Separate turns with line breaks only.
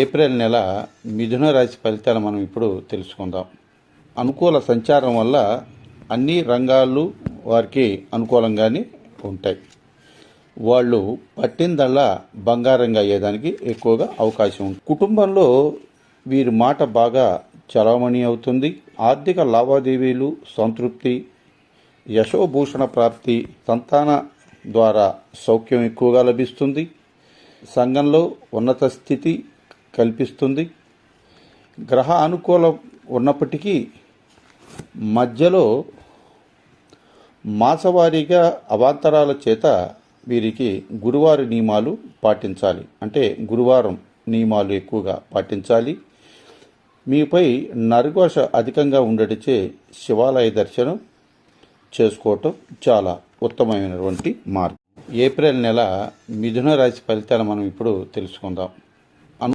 April నెల మిథున రాశి ఫలితాలు మనం ఇప్పుడు తెలుసుకుందాం. అనుకూల సంచారం వల్ల అన్ని రంగాలు వారికి అనుకూలంగానే ఉంటాయి. వాళ్ళు పట్టిందల్లా బంగారంగా అయ్యేదానికి ఎక్కువగా అవకాశం ఉంది. కుటుంబంలో వీరి మాట బాగా చలామణి అవుతుంది. ఆర్థిక లావాదేవీలు, సంతృప్తి, యశోభూషణ ప్రాప్తి, సంతాన ద్వారా సౌఖ్యం ఎక్కువగా లభిస్తుంది. సంఘంలో ఉన్నత స్థితి కల్పిస్తుంది. గ్రహ అనుకూలం ఉన్నప్పటికీ మధ్యలో మాసవారీగా అవాంతరాల చేత వీరికి గురువారం నియమాలు పాటించాలి. అంటే గురువారం నియమాలు ఎక్కువగా పాటించాలి. మీపై నరఘోష అధికంగా ఉండటిచే శివాలయ దర్శనం చేసుకోవటం చాలా ఉత్తమమైనటువంటి మార్గం. ఏప్రిల్ నెల మిథున రాశి ఫలితాలు మనం ఇప్పుడు తెలుసుకుందాం.